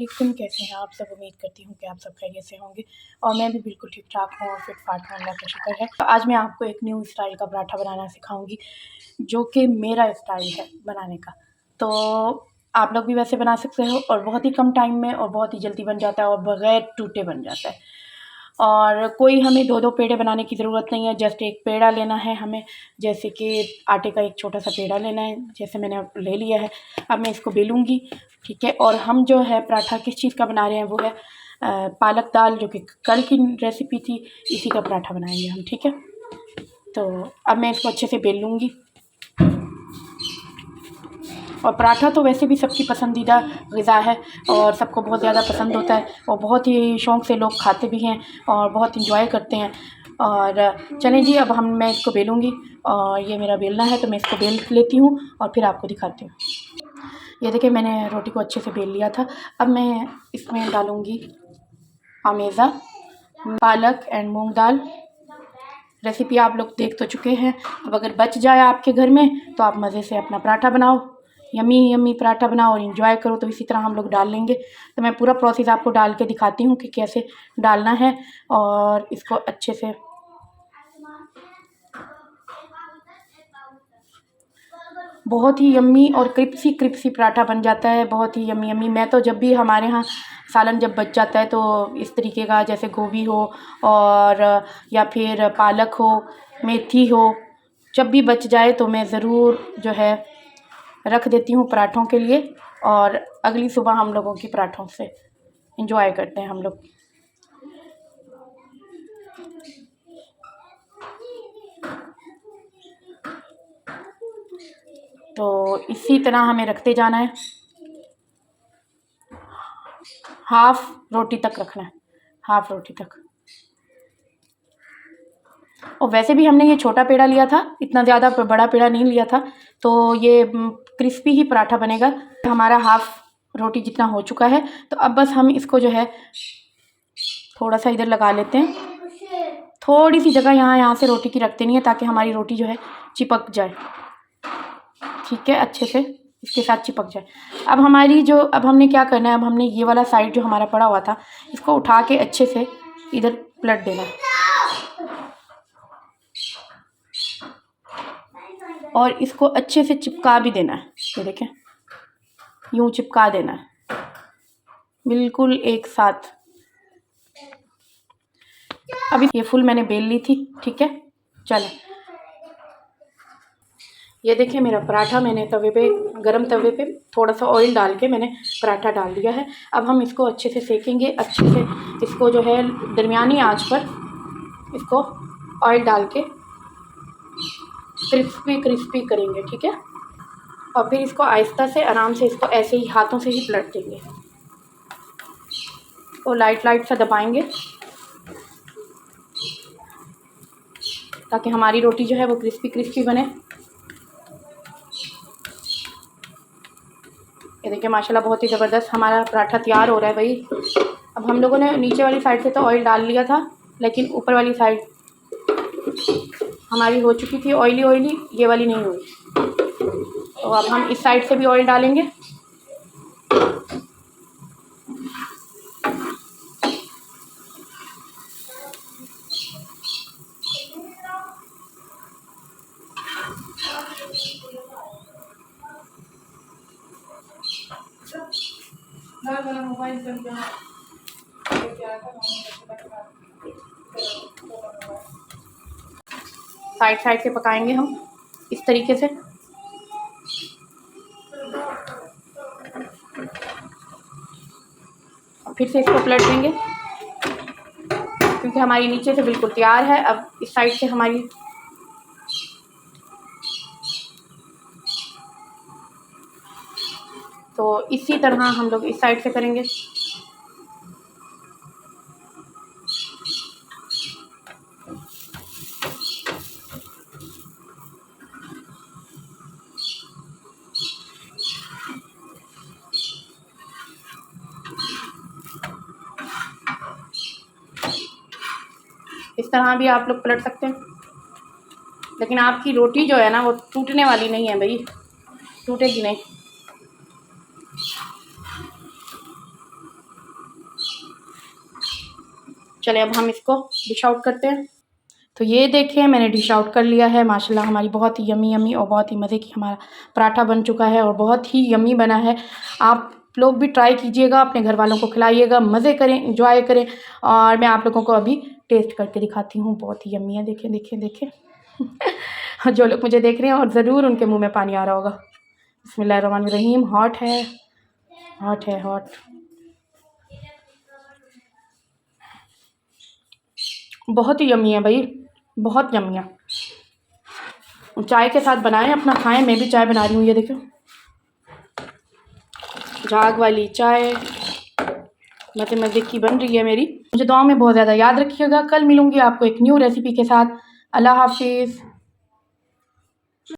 अस्सलामुअलैकुम, कैसे हैं आप सब। उम्मीद करती हूँ कि आप सब खैरियत से होंगे और मैं भी बिल्कुल ठीक ठाक हूँ और फिट फाट हूँ, अल्लाह का शुक्र है। तो आज मैं आपको एक न्यू स्टाइल का पराठा बनाना सिखाऊंगी जो कि मेरा स्टाइल है बनाने का। तो आप लोग भी वैसे बना सकते हो और बहुत ही कम टाइम में और बहुत ही जल्दी बन जाता है और बग़ैर टूटे बन जाता है। और कोई हमें 2-2 पेड़े बनाने की ज़रूरत नहीं है, जस्ट एक पेड़ा लेना है हमें। जैसे कि आटे का एक छोटा-सा पेड़ा लेना है, जैसे मैंने अब ले लिया है। अब मैं इसको बेलूँगी, ठीक है। और हम जो है पराठा किस चीज़ का बना रहे हैं, वो है पालक दाल, जो कि कल की रेसिपी थी, इसी का पराठा बनाएंगे हम, ठीक है। तो अब मैं इसको अच्छे से बेल लूँगी। और पराठा तो वैसे भी सबकी पसंदीदा ग़िज़ा है और सबको बहुत ज़्यादा पसंद होता है और बहुत ही शौक़ से लोग खाते भी हैं और बहुत इंजॉय करते हैं। और चलें जी, अब मैं इसको बेलूँगी और ये मेरा बेलना है, तो मैं इसको बेल लेती हूँ और फिर आपको दिखाती हूँ। ये देखिए, मैंने रोटी को अच्छे से बेल लिया था। अब मैं इसमें डालूँगी अमेज़ा, पालक एंड मूंग दाल। रेसिपी आप लोग देख तो चुके हैं। अब अगर बच जाए आपके घर में तो आप मज़े से अपना पराठा बनाओ, यम्मी यम्मी पराठा बनाओ और एंजॉय करो। तो इसी तरह हम लोग डाल लेंगे। तो मैं पूरा प्रोसेस आपको डाल के दिखाती हूँ कि कैसे डालना है और इसको अच्छे से बहुत ही यम्मी और क्रिस्पी क्रिस्पी पराठा बन जाता है, बहुत ही यम्मी यम्मी। मैं तो जब भी हमारे यहाँ सालन जब बच जाता है तो इस तरीके का, जैसे गोभी हो और या फिर पालक हो, मेथी हो, जब भी बच जाए तो मैं ज़रूर जो है रख देती हूँ पराठों के लिए। और अगली सुबह हम लोगों की पराठों से एंजॉय करते हैं हम लोग। तो इसी तरह हमें रखते जाना है, हाफ़ रोटी तक रखना है, हाफ़ रोटी तक। और वैसे भी हमने ये छोटा पेड़ा लिया था, इतना ज़्यादा बड़ा पेड़ा नहीं लिया था, तो ये क्रिस्पी ही पराठा बनेगा। हमारा हाफ़ रोटी जितना हो चुका है, तो अब बस हम इसको जो है थोड़ा सा इधर लगा लेते हैं। थोड़ी सी जगह यहाँ से रोटी की रख देनी है ताकि हमारी रोटी जो है चिपक जाए, ठीक है, अच्छे से इसके साथ चिपक जाए। अब हमने क्या करना है, अब हमने ये वाला साइड जो हमारा पड़ा हुआ था, इसको उठा के अच्छे से इधर पलट देना है और इसको अच्छे से चिपका भी देना है। ये देखें, यूँ चिपका देना है बिल्कुल एक साथ। अभी ये फुल मैंने बेल ली थी, ठीक है। चलें, ये देखिए मेरा पराठा मैंने गरम तवे पे थोड़ा सा ऑयल डाल के मैंने पराठा डाल दिया है। अब हम इसको अच्छे से सेकेंगे, अच्छे से इसको जो है दरमियानी आंच पर इसको ऑयल डाल के क्रिस्पी क्रिस्पी करेंगे, ठीक है। और फिर इसको आहिस्ता से आराम से इसको ऐसे ही हाथों से ही पलट देंगे और लाइट लाइट सा दबाएंगे ताकि हमारी रोटी जो है वो क्रिस्पी क्रिस्पी बने। ये देखिए माशाल्लाह बहुत ही ज़बरदस्त हमारा पराठा तैयार हो रहा है भाई। अब हम लोगों ने नीचे वाली साइड से तो ऑयल डाल लिया था, लेकिन ऊपर वाली साइड हमारी हो चुकी थी ऑयली ऑयली, ये वाली नहीं हुई। तो अब हम इस साइड से भी ऑयल डालेंगे। साइड साइड से पकाएंगे हम इस तरीके से। फिर से इसको पलट देंगे क्योंकि हमारी नीचे से बिल्कुल तैयार है। अब इस साइड से हमारी तो इसी तरह हम लोग इस साइड से करेंगे। इस तरह भी आप लोग पलट सकते हैं, लेकिन आपकी रोटी जो है ना वो टूटने वाली नहीं है भाई, टूटेगी नहीं। चलें अब हम इसको डिश आउट करते हैं। तो ये देखिए मैंने डिश आउट कर लिया है। माशाल्लाह हमारी बहुत ही यमी यमी और बहुत ही मज़े की हमारा पराठा बन चुका है और बहुत ही यमी बना है। आप लोग भी ट्राई कीजिएगा, अपने घर वालों को खिलाइएगा, मज़े करें, एंजॉय करें। और मैं आप लोगों को अभी टेस्ट करके दिखाती हूँ। बहुत ही यमी है, देखें देखें देखें। जो लोग मुझे देख रहे हैं और ज़रूर उनके मुँह में पानी आ रहा होगा। बिस्मिल्लाहिर्रहमानिर्रहीम। हॉट है, हॉट है, हॉट। बहुत ही यमी है भाई, बहुत यमी है। चाय के साथ बनाएं, अपना खाएं। मैं भी चाय बना रही हूँ, ये देखो झाग वाली चाय मज़े मज़े की बन रही है मेरी। मुझे दुआ में बहुत ज़्यादा याद रखिएगा। कल मिलूँगी आपको एक न्यू रेसिपी के साथ। अल्लाह हाफिज़।